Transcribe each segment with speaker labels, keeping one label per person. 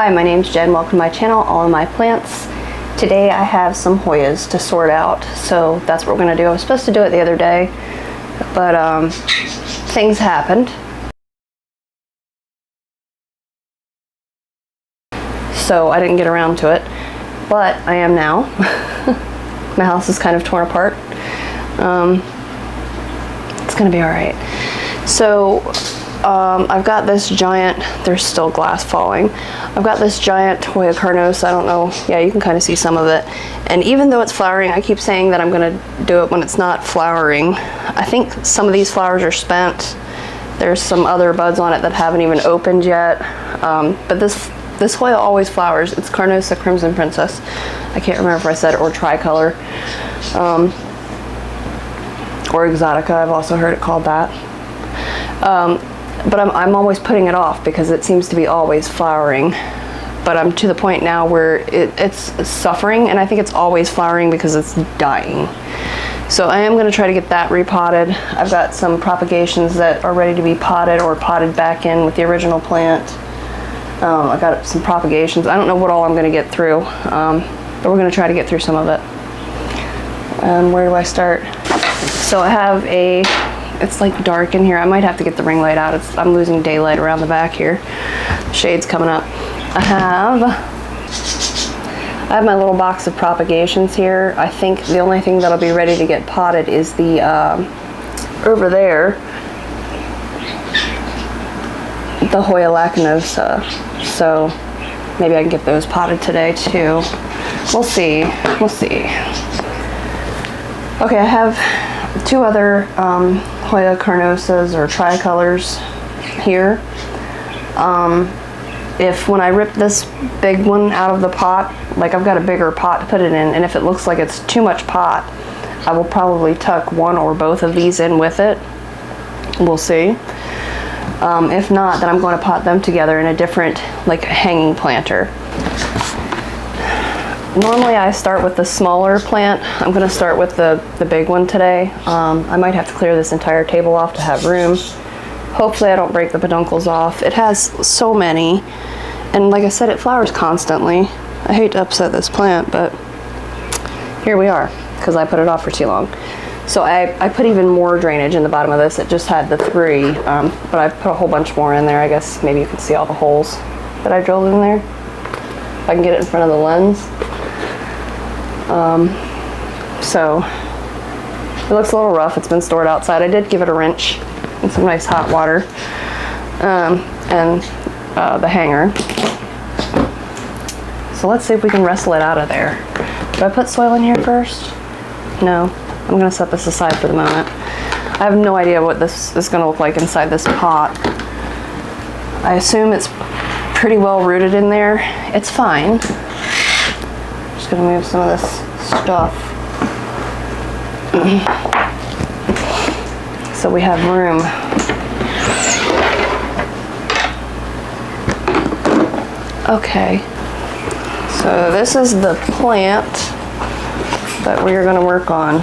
Speaker 1: Hi, my name's Jen. Welcome to my channel, All of My Plants. Today I have some Hoyas to sort out, so that's what we're going to do. I was supposed to do it the other day, but things happened. So I didn't get around to it, but I am now. My house is kind of torn apart. It's going to be alright. So I've got this giant, there's still glass falling. I've got this giant Hoya Carnosa, I don't know, yeah, you can kind of see some of it. And even though it's flowering, I keep saying that I'm gonna do it when it's not flowering. I think some of these flowers are spent. There's some other buds on it that haven't even opened yet. But this Hoya always flowers. It's Carnosa Crimson Princess. I can't remember if I said it, or tricolor. Or exotica, I've also heard it called that. But I'm always putting it off because it seems to be always flowering. But I'm to the point now where it's suffering, and I think it's always flowering because it's dying. So I am going to try to get that repotted. I've got some propagations that are ready to be potted or potted back in with the original plant. I've got some propagations. I don't know what all I'm going to get through, but we're going to try to get through some of it. Where do I start? So I have it's like dark in here. I might have to get the ring light out. I'm losing daylight around the back here. Shade's coming up. I have my little box of propagations here. I think the only thing that'll be ready to get potted is the over there, the Hoya lacinosa. So maybe I can get those potted today too. We'll see. We'll see. Okay, I have two other Hoya Carnosas or tricolors here. If when I rip this big one out of the pot, like I've got a bigger pot to put it in, and if it looks like it's too much pot, I will probably tuck one or both of these in with it. We'll see. If not, then I'm going to pot them together in a different, like, hanging planter. Normally I start with the smaller plant. I'm going to start with the big one today. I might have to clear this entire table off to have room. Hopefully I don't break the peduncles off. It has so many, and like I said, it flowers constantly. I hate to upset this plant, but here we are, because I put it off for too long. So I put even more drainage in the bottom of this. It just had the 3, but I put a whole bunch more in there. I guess maybe you can see all the holes that I drilled in there. If I can get it in front of the lens. So it looks a little rough. It's been stored outside. I did give it a wrench and some nice hot water, and the hanger. So let's see if we can wrestle it out of there. Do I put soil in here first? No. I'm going to set this aside for the moment. I have no idea what this is going to look like inside this pot. I assume it's pretty well rooted in there. It's fine. Just going to move some of this stuff. So we have room. Okay. So this is the plant that we're going to work on.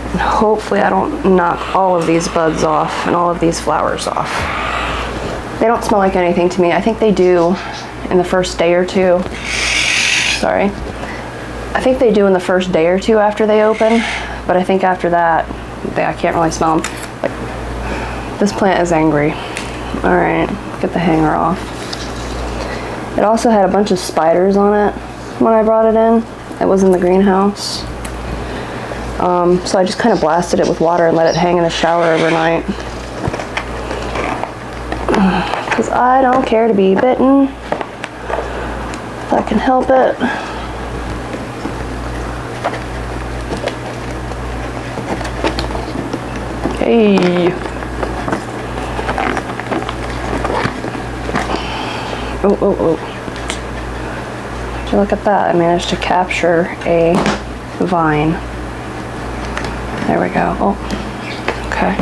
Speaker 1: And hopefully I don't knock all of these buds off and all of these flowers off. They don't smell like anything to me. I think they do in the first day or two. Sorry. I think they do in the first day or two after they open, but I think after that, I can't really smell them. This plant is angry. All right, get the hanger off. It also had a bunch of spiders on it when I brought it in. It was in the greenhouse. So I just kind of blasted it with water and let it hang in the shower overnight. Because I don't care to be bitten if I can help it. Hey. Oh, oh, oh. Would you look at that? I managed to capture a vine. There we go. Oh, okay.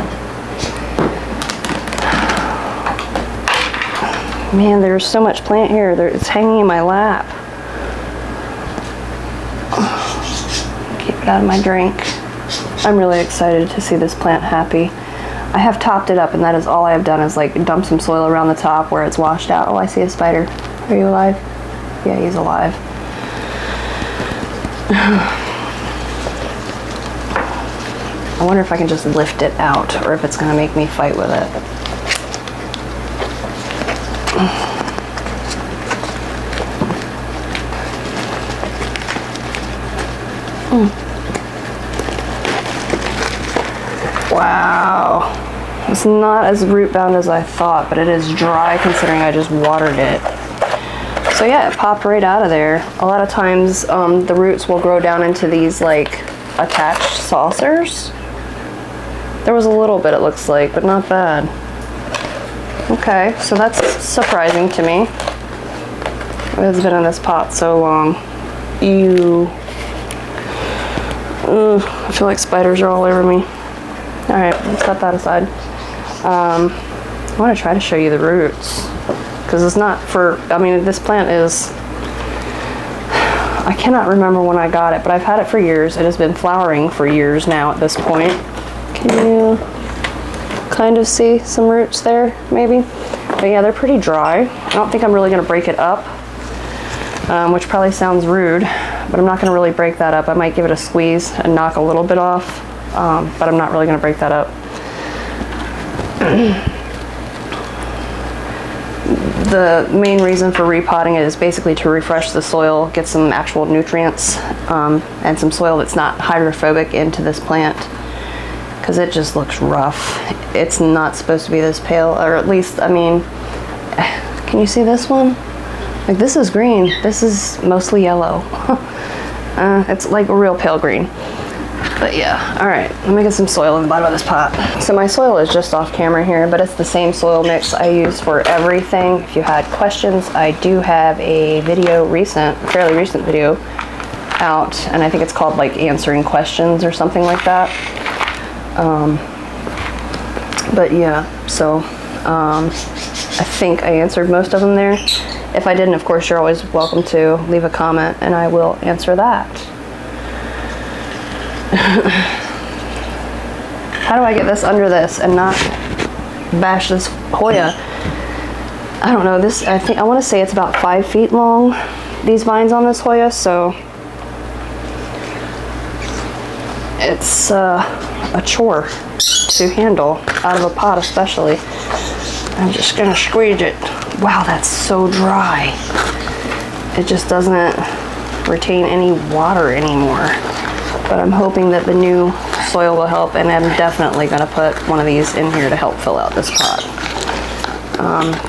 Speaker 1: Man, there's so much plant here. It's hanging in my lap. Keep it out of my drink. I'm really excited to see this plant happy. I have topped it up, and that is all I have done is like dump some soil around the top where it's washed out. Oh, I see a spider. Are you alive? Yeah, he's alive. I wonder if I can just lift it out or if it's going to make me fight with it. Wow. It's not as root bound as I thought, but it is dry considering I just watered it. So yeah, it popped right out of there. A lot of times the roots will grow down into these like attached saucers. There was a little bit, it looks like, but not bad. Okay, so that's surprising to me. It's been in this pot so long. Ew. Ugh, I feel like spiders are all over me. All right, let's set that aside. I want to try to show you the roots because it's not for, I mean, this plant is, I cannot remember when I got it, but I've had it for years. It has been flowering for years now at this point. Can you kind of see some roots there, maybe? But yeah, they're pretty dry. I don't think I'm really going to break it up, which probably sounds rude, but I'm not going to really break that up. I might give it a squeeze and knock a little bit off, but I'm not really going to break that up. The main reason for repotting it is basically to refresh the soil, get some actual nutrients, and some soil that's not hydrophobic into this plant, because it just looks rough. It's not supposed to be this pale, or at least, I mean, can you see this one? Like, this is green. This is mostly yellow. It's like a real pale green. But yeah, all right, let me get some soil in the bottom of this pot. So my soil is just off camera here, but it's the same soil mix I use for everything. If you had questions, I do have a video, fairly recent video out, and I think it's called like answering questions or something like that. But yeah, so I think I answered most of them there. If I didn't, of course, you're always welcome to leave a comment and I will answer that. How do I get this under this and not bash this Hoya? I don't know, this, I want to say it's about 5 feet long, these vines on this Hoya, so it's a chore to handle out of a pot especially. I'm just gonna squeeze it. Wow, that's so dry. It just doesn't retain any water anymore. But I'm hoping that the new soil will help, and I'm definitely gonna put one of these in here to help fill out this pot.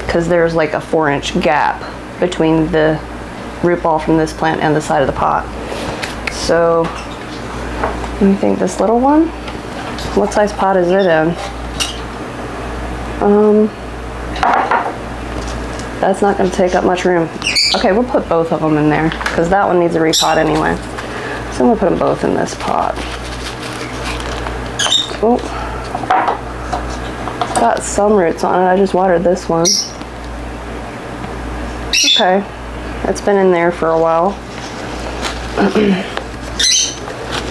Speaker 1: Because there's like a 4-inch gap between the root ball from this plant and the side of the pot. So, let me think, this little one? What size pot is it in? That's not going to take up much room. Okay, we'll put both of them in there because that one needs a repot anyway. So I'm going to put them both in this pot. Oh, got some roots on it. I just watered this one. Okay, it's been in there for a while.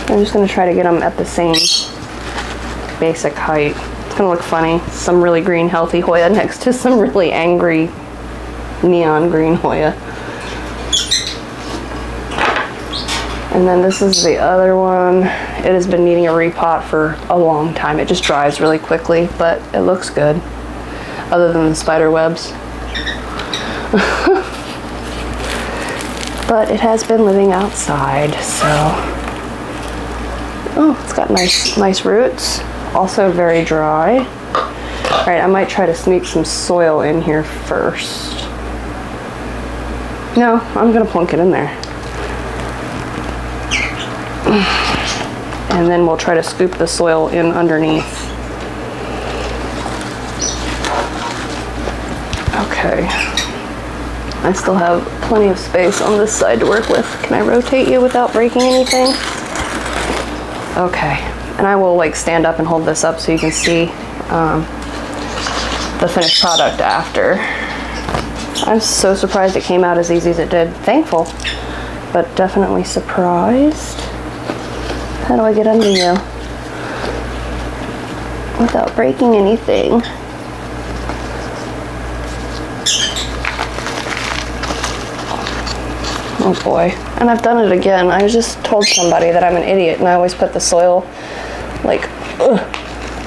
Speaker 1: I'm just going to try to get them at the same basic height. It's going to look funny. Some really green, healthy Hoya next to some really angry neon green Hoya. And then this is the other one. It has been needing a repot for a long time. It just dries really quickly, but it looks good, other than the spider webs. But it has been living outside, so. Oh, it's got nice roots. Also very dry. All right, I might try to sneak some soil in here first. No, I'm gonna plunk it in there. And then we'll try to scoop the soil in underneath. Okay. I still have plenty of space on this side to work with. Can I rotate you without breaking anything? Okay. And I will like stand up and hold this up so you can see the finished product after. I'm so surprised it came out as easy as it did. Thankful, but definitely surprised. How do I get under you? without breaking anything. Oh boy, and I've done it again. I just told somebody that I'm an idiot and I always put the soil like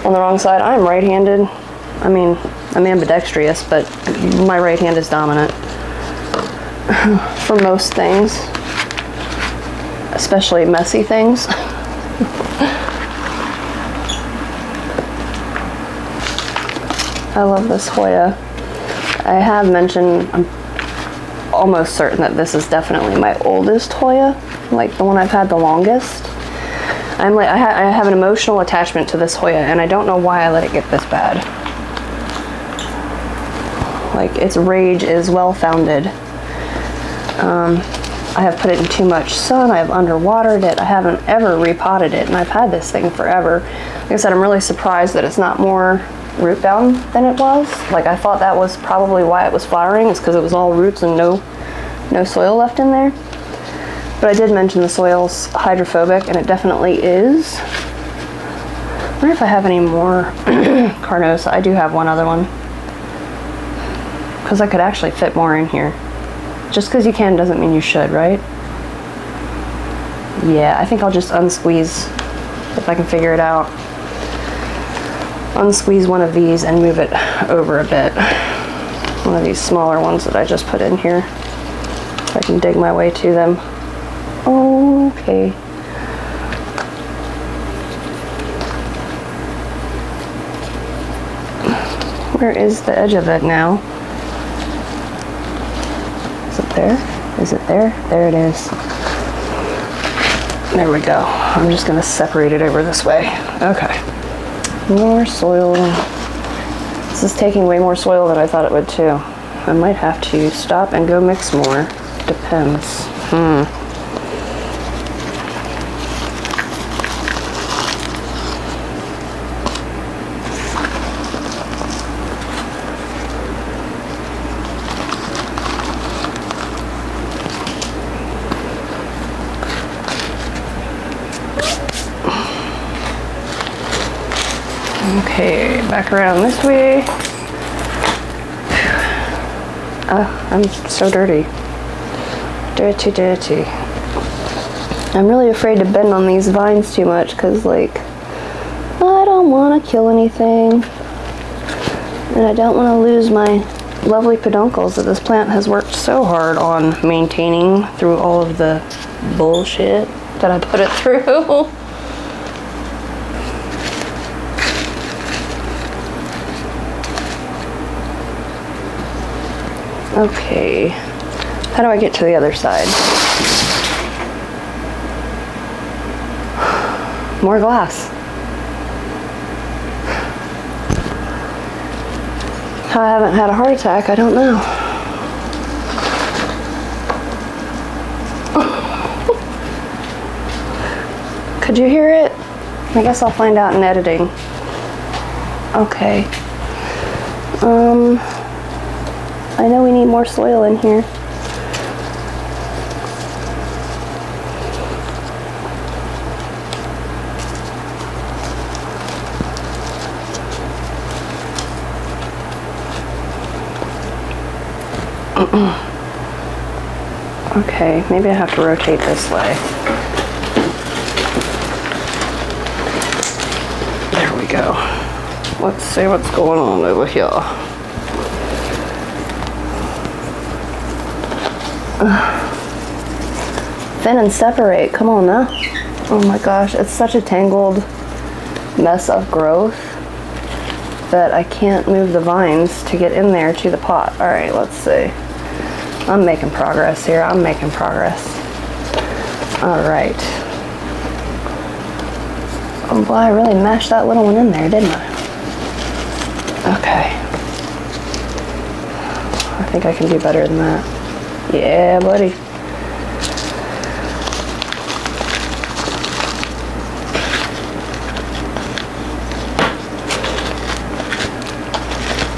Speaker 1: on the wrong side. I'm right-handed. I mean, I'm ambidextrous, but my right hand is dominant for most things, especially messy things. I love this Hoya. I have mentioned, I'm almost certain that this is definitely my oldest Hoya, like the one I've had the longest. I'm like, I have an emotional attachment to this Hoya, and I don't know why I let it get this bad. Like, its rage is well-founded. I have put it in too much sun, I have underwatered it, I haven't ever repotted it, and I've had this thing forever. Like I said, I'm really surprised that it's not more root bound than it was. Like, I thought that was probably why it was flowering, is because it was all roots and no soil left in there. But I did mention the soil's hydrophobic, and it definitely is. I wonder if I have any more Carnosa. I do have one other one, because I could actually fit more in here. Just because you can doesn't mean you should, right? Yeah, I think I'll just unsqueeze, if I can figure it out. Unsqueeze one of these and move it over a bit. One of these smaller ones that I just put in here. If I can dig my way to them. Okay. Where is the edge of it now? Is it there? Is it there? There it is. There we go. I'm just gonna separate it over this way. Okay. More soil. This is taking way more soil than I thought it would too. I might have to stop and go mix more. Depends. Okay, back around this way. I'm so dirty. Dirty, dirty. I'm really afraid to bend on these vines too much because, like, I don't want to kill anything. And I don't want to lose my lovely peduncles that this plant has worked so hard on maintaining through all of the bullshit that I put it through. Okay, how do I get to the other side? More glass. How I haven't had a heart attack, I don't know. Could you hear it? I guess I'll find out in editing. Okay. I know we need more soil in here. Okay, maybe I have to rotate this way. There we go. Let's see what's going on over here. Thin and separate, come on now. Oh my gosh, it's such a tangled mess of growth that I can't move the vines to get in there to the pot. All right, let's see. I'm making progress here, I'm making progress. All right. Oh boy, I really mashed that little one in there, didn't I? Okay. I think I can do better than that. Yeah, buddy.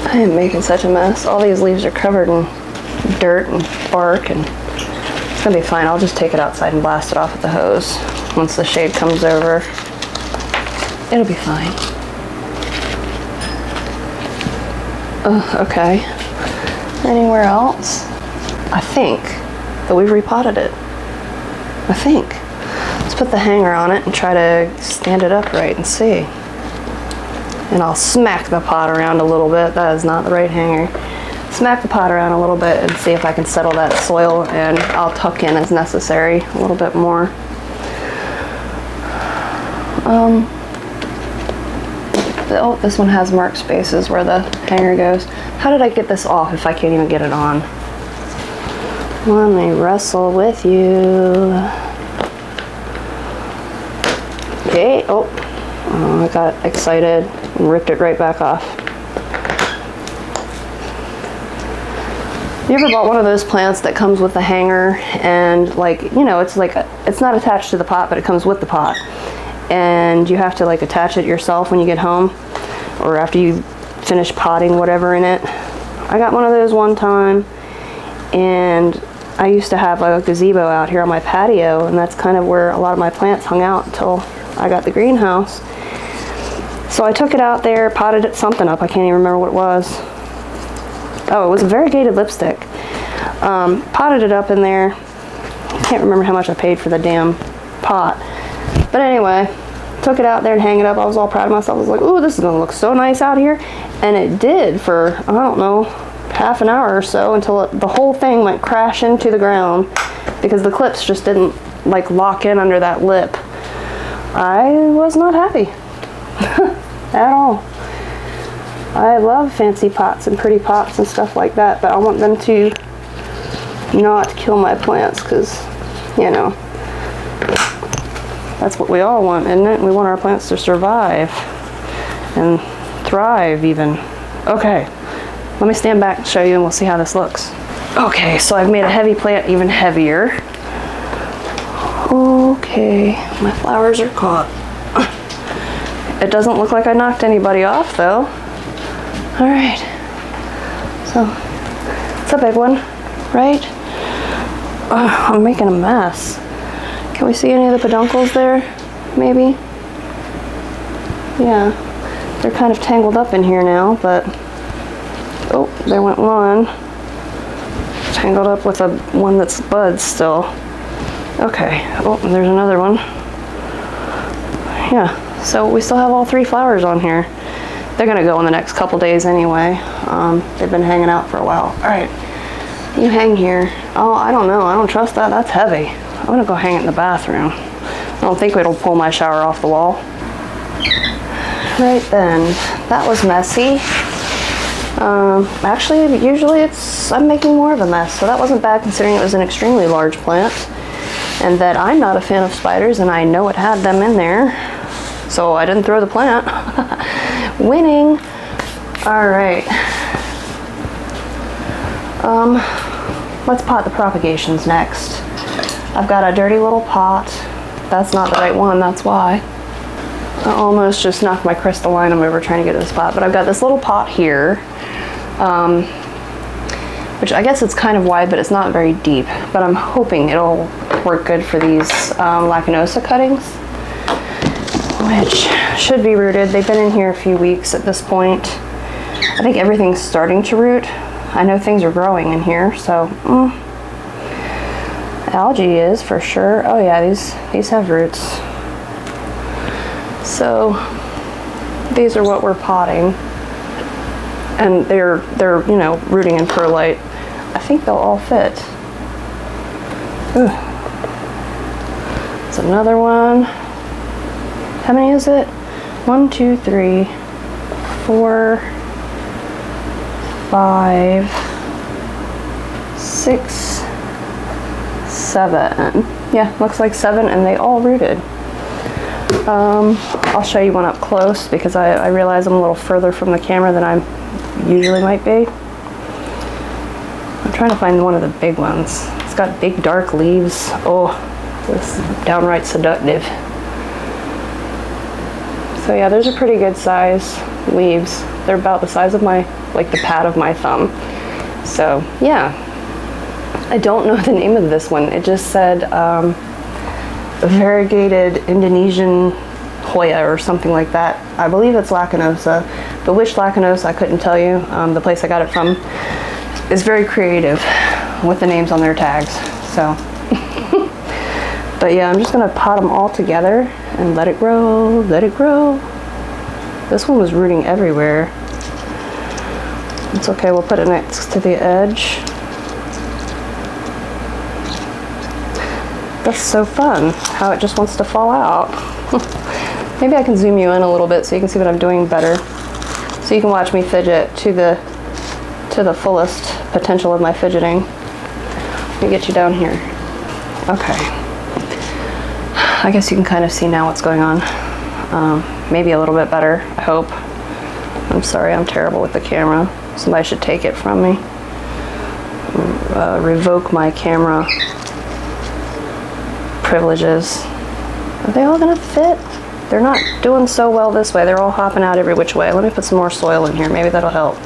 Speaker 1: I am making such a mess. All these leaves are covered in dirt and bark, and it's gonna be fine. I'll just take it outside and blast it off with the hose once the shade comes over. It'll be fine. Okay. Anywhere else? I think that we've repotted it. I think. Let's put the hanger on it and try to stand it upright and see. And I'll smack the pot around a little bit. That is not the right hanger. Smack the pot around a little bit and see if I can settle that soil, and I'll tuck in as necessary a little bit more. Oh, this one has marked spaces where the hanger goes. How did I get this off if I can't even get it on? Let me wrestle with you. Okay, oh, I got excited and ripped it right back off. You ever bought one of those plants that comes with a hanger and, like, you know, it's like, it's not attached to the pot, but it comes with the pot. And you have to, like, attach it yourself when you get home or after you finish potting whatever in it. I got one of those one time, and I used to have a gazebo out here on my patio, and that's kind of where a lot of my plants hung out until I got the greenhouse. So I took it out there, potted it something up. I can't even remember what it was. Oh, it was a variegated lipstick. Potted it up in there. I can't remember how much I paid for the damn pot. But anyway, took it out there and hang it up. I was all proud of myself. I was like, ooh, this is gonna look so nice out here. And it did for, I don't know, half an hour or so, until the whole thing went crash into the ground because the clips just didn't, like, lock in under that lip. I was not happy at all. I love fancy pots and pretty pots and stuff like that, but I want them to not kill my plants because, you know, that's what we all want, isn't it? We want our plants to survive and thrive even. Okay, let me stand back and show you and we'll see how this looks. Okay, so I've made a heavy plant even heavier. Okay, my flowers are caught. It doesn't look like I knocked anybody off though. All right, so it's a big one, right? I'm making a mess. Can we see any of the peduncles there, maybe? Yeah, they're kind of tangled up in here now, but, oh, there went one. Tangled up with one that's buds still. Okay, oh, and there's another one. Yeah, so we still have all 3 flowers on here. They're gonna go in the next couple days anyway. They've been hanging out for a while. All right, you hang here. Oh, I don't know, I don't trust that, that's heavy. I'm gonna go hang it in the bathroom. I don't think it'll pull my shower off the wall. Right then, that was messy. Actually, usually I'm making more of a mess, so that wasn't bad considering it was an extremely large plant. And that I'm not a fan of spiders, and I know it had them in there. So I didn't throw the plant. Winning. All right. Let's pot the propagations next. I've got a dirty little pot. That's not the right one, that's why. I almost just knocked my crystallinum over trying to get this pot, but I've got this little pot here, which I guess it's kind of wide, but it's not very deep, but I'm hoping it'll work good for these lacinosa cuttings, which should be rooted. They've been in here a few weeks at this point. I think everything's starting to root. I know things are growing in here, so algae is for sure. Oh yeah, these have roots. So these are what we're potting, and they're you know, rooting in perlite. I think they'll all fit. Ooh. It's another one. How many is it? 1, 2, 3, 4, 5, 6, 7. Yeah, looks like 7, and they all rooted. I'll show you one up close because I realize I'm a little further from the camera than I usually might be. I'm trying to find one of the big ones. It's got big dark leaves. Oh, this is downright seductive. So yeah, those are pretty good size leaves. They're about the size of my, like the pad of my thumb. So yeah, I don't know the name of this one. It just said variegated Indonesian Hoya or something like that. I believe it's lacinosa, but which lacinosa I couldn't tell you. The place I got it from is very creative with the names on their tags. So, but yeah, I'm just gonna pot them all together and let it grow, let it grow. This one was rooting everywhere. It's okay, we'll put it next to the edge. That's so fun, how it just wants to fall out. Maybe I can zoom you in a little bit so you can see what I'm doing better. So you can watch me fidget to the fullest potential of my fidgeting. Let me get you down here. Okay. I guess you can kind of see now what's going on. Maybe a little bit better, I hope. I'm sorry, I'm terrible with the camera. Somebody should take it from me. Revoke my camera privileges. Are they all gonna fit? They're not doing so well this way. They're all hopping out every which way. Let me put some more soil in here. Maybe that'll help.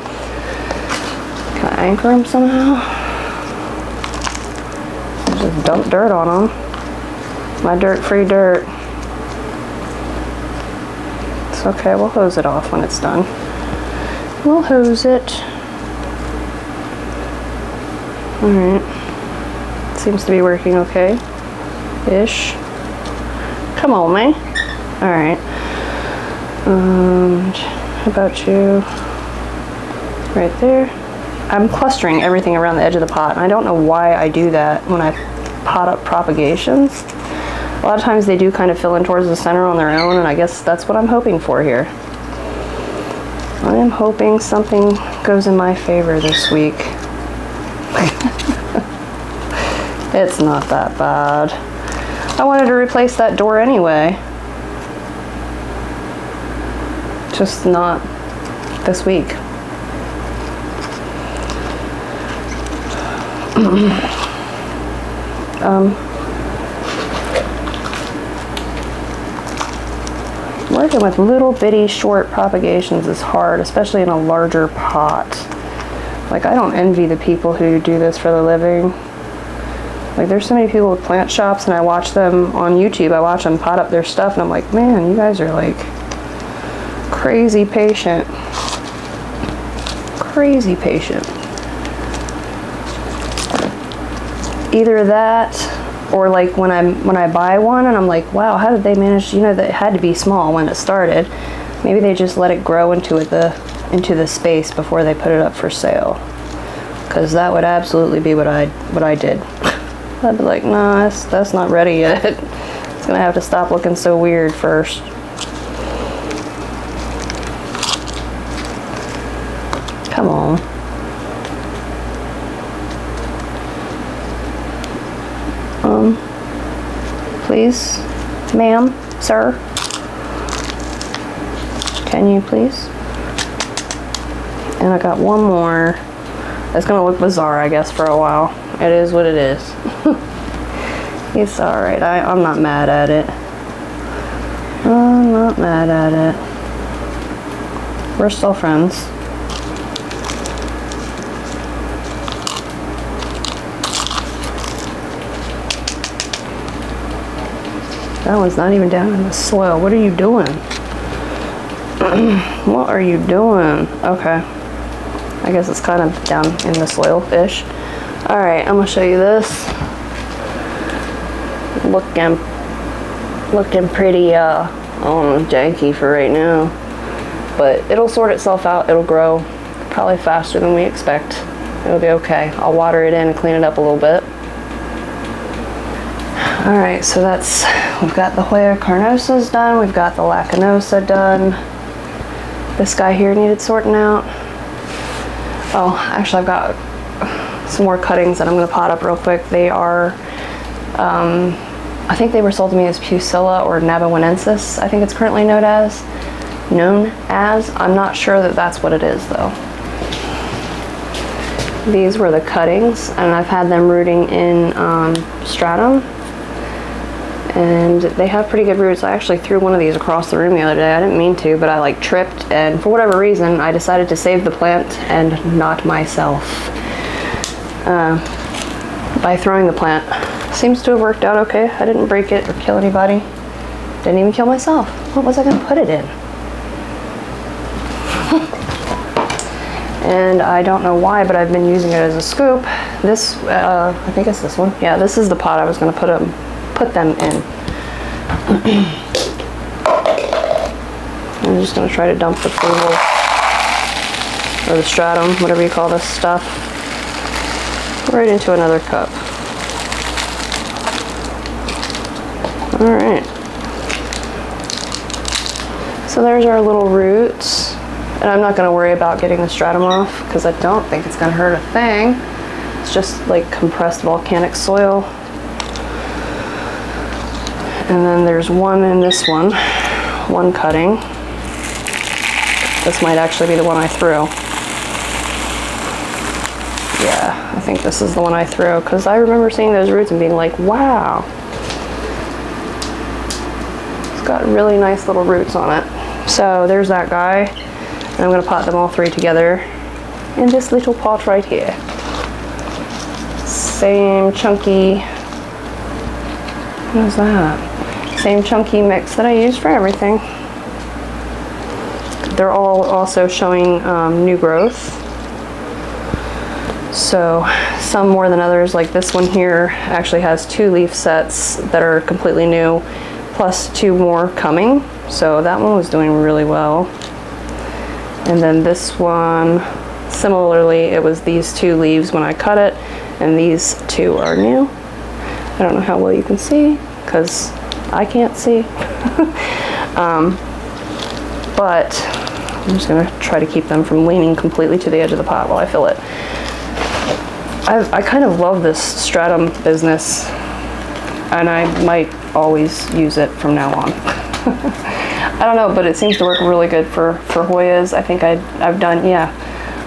Speaker 1: Can I anchor them somehow? Just dump dirt on them. My dirt-free dirt. It's okay, we'll hose it off when it's done. We'll hose it. Alright. Seems to be working okay. Ish. Come on, man. Alright. How about you? Right there. I'm clustering everything around the edge of the pot, and I don't know why I do that when I pot up propagations. A lot of times they do kind of fill in towards the center on their own, and I guess that's what I'm hoping for here. I am hoping something goes in my favor this week. It's not that bad. I wanted to replace that door anyway. Just not this week. Working with little bitty short propagations is hard, especially in a larger pot. Like, I don't envy the people who do this for the living. Like, there's so many people with plant shops, and I watch them on YouTube. I watch them pot up their stuff, and I'm like, man, you guys are like crazy patient. Crazy patient. Either that, or like when I buy one and I'm like, wow, how did they manage? You know, that it had to be small when it started. Maybe they just let it grow into the space before they put it up for sale. Because that would absolutely be what I did. I'd be like, nah, that's not ready yet. It's gonna have to stop looking so weird first. Come on. Please, ma'am, sir, can you please? And I got one more. It's gonna look bizarre, I guess, for a while. It is what it is. It's alright, I'm not mad at it. I'm not mad at it. We're still friends. That one's not even down in the soil. What are you doing? What are you doing? Okay. I guess it's kind of down in the soil-ish. Alright, I'm going to show you this. Looking pretty, I don't know, janky for right now. But it'll sort itself out. It'll grow probably faster than we expect. It'll be okay. I'll water it in and clean it up a little bit. Alright, so we've got the Hoya Carnosas done, we've got the lacinosa done. This guy here needed sorting out. Oh, actually I've got some more cuttings that I'm going to pot up real quick. They are, I think they were sold to me as Pusilla or Nabonensis, I think it's currently known as. I'm not sure that that's what it is though. These were the cuttings, and I've had them rooting in stratum. And they have pretty good roots. I actually threw one of these across the room the other day. I didn't mean to, but I like tripped, and for whatever reason, I decided to save the plant and not myself by throwing the plant. Seems to have worked out okay. I didn't break it or kill anybody. Didn't even kill myself. What was I gonna put it in? And I don't know why, but I've been using it as a scoop. This, I think it's this one. Yeah, this is the pot I was gonna put them in. I'm just gonna try to dump the frugal, or the stratum, whatever you call this stuff, right into another cup. All right. So there's our little roots. And I'm not gonna worry about getting the stratum off because I don't think it's gonna hurt a thing. It's just like compressed volcanic soil. And then there's one in this one cutting. This might actually be the one I threw. Yeah, I think this is the one I threw because I remember seeing those roots and being like, wow. It's got really nice little roots on it. So there's that guy. And I'm going to pot them all three together in this little pot right here. Same chunky, what is that? Same chunky mix that I use for everything. They're all also showing new growth. So some more than others, like this one here actually has 2 leaf sets that are completely new, plus 2 more coming. So that one was doing really well. And then this one, similarly, it was these 2 leaves when I cut it, and these 2 are new. I don't know how well you can see, because I can't see. But I'm just gonna try to keep them from leaning completely to the edge of the pot while I fill it. I kind of love this stratum business, and I might always use it from now on. I don't know, but it seems to work really good for Hoyas. I think I've done, yeah,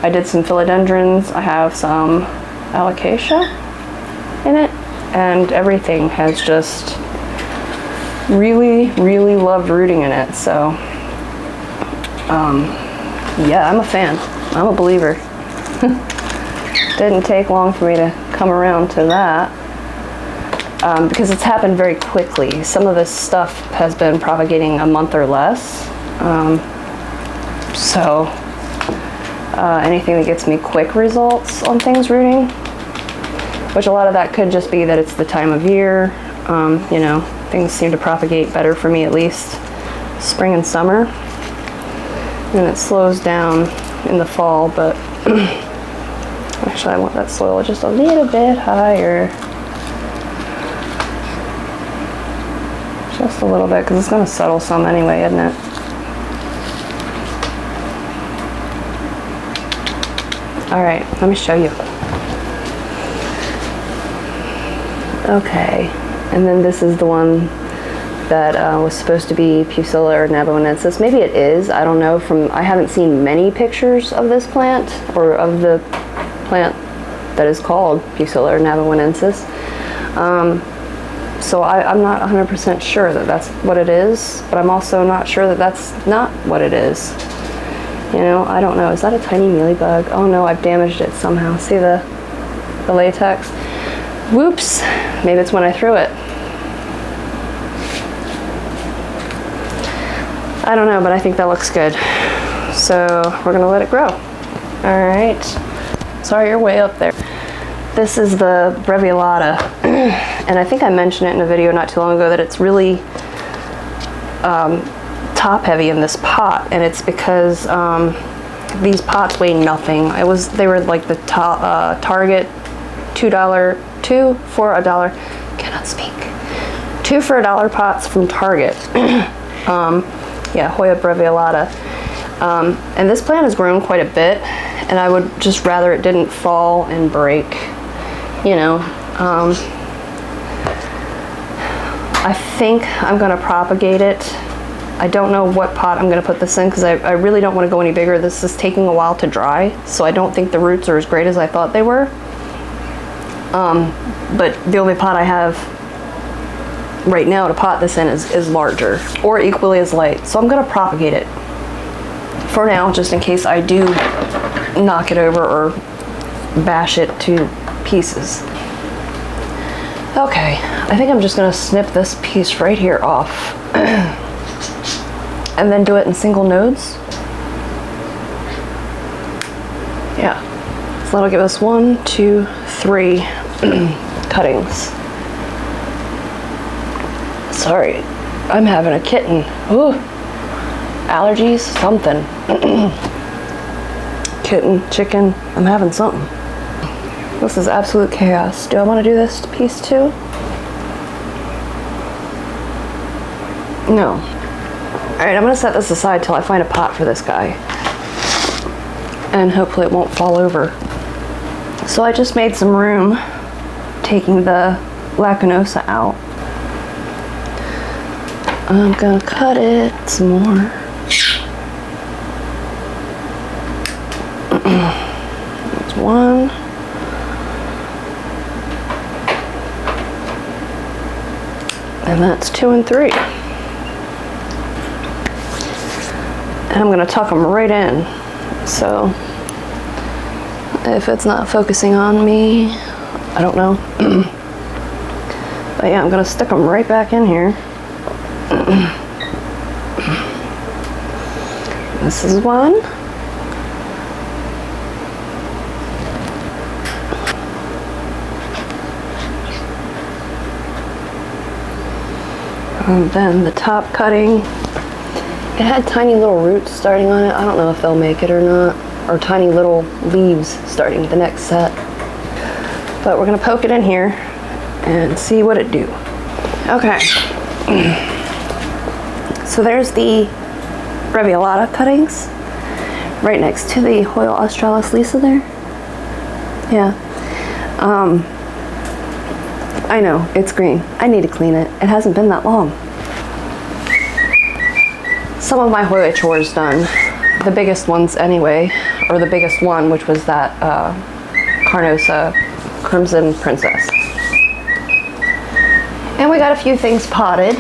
Speaker 1: I did some philodendrons. I have some alocasia in it, and everything has just really, really loved rooting in it. So, yeah, I'm a fan. I'm a believer. Didn't take long for me to come around to that. Because it's happened very quickly. Some of this stuff has been propagating a month or less. So anything that gets me quick results on things rooting, which a lot of that could just be that it's the time of year. You know, things seem to propagate better for me, at least spring and summer. And it slows down in the fall, but actually I want that soil just a little bit higher. Just a little bit, because it's going to settle some anyway, isn't it? All right, let me show you. Okay, and then this is the one that was supposed to be Pusilla or nabonensis. Maybe it is, I don't know. I haven't seen many pictures of this plant, or of the plant that is called Pusilla or nabonensis. So I'm not 100% sure that that's what it is, but I'm also not sure that that's not what it is. You know, I don't know. Is that a tiny mealybug? Oh no, I've damaged it somehow. See the latex? Whoops. Maybe it's when I threw it. I don't know, but I think that looks good. So we're gonna let it grow. All right. Sorry, you're way up there. This is the breviolata, and I think I mentioned it in a video not too long ago that it's really top heavy in this pot, and it's because these pots weigh nothing. They were like the Target $2 for $1. Cannot speak. 2 for $1 pots from Target. Yeah, Hoya breviolata. And this plant has grown quite a bit, and I would just rather it didn't fall and break. You know, I think I'm going to propagate it. I don't know what pot I'm going to put this in because I really don't want to go any bigger. This is taking a while to dry, so I don't think the roots are as great as I thought they were. But the only pot I have right now to pot this in is larger or equally as light. So I'm going to propagate it for now, just in case I do knock it over or bash it to pieces. Okay, I think I'm just gonna snip this piece right here off and then do it in single nodes. Yeah, so that'll give us 1, 2, 3 cuttings. Sorry, I'm having a kitten. Ooh, allergies, something. Kitten, chicken, I'm having something. This is absolute chaos. Do I want to do this piece too? No. Alright, I'm going to set this aside till I find a pot for this guy. And hopefully it won't fall over. So I just made some room, taking the lacinosa out. I'm going to cut it some more. That's 1. And that's 2 and 3. And I'm going to tuck them right in. So if it's not focusing on me, I don't know. But yeah, I'm going to stick them right back in here. This is 1. And then the top cutting, it had tiny little roots starting on it. I don't know if they'll make it or not, or tiny little leaves starting the next set. But we're gonna poke it in here and see what it do. Okay. So there's the Reviolata cuttings right next to the Hoya Australis Lisa there. Yeah. I know, it's green. I need to clean it. It hasn't been that long. Some of my Hoya chores done. The biggest ones anyway, or the biggest one, which was that Carnosa Crimson Princess. And we got a few things potted.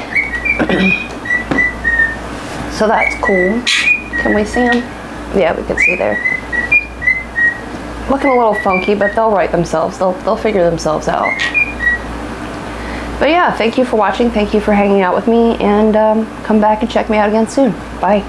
Speaker 1: So that's cool. Can we see them? Yeah, we can see there. Looking a little funky, but they'll right themselves. They'll figure themselves out. But yeah, thank you for watching. Thank you for hanging out with me, and come back and check me out again soon. Bye.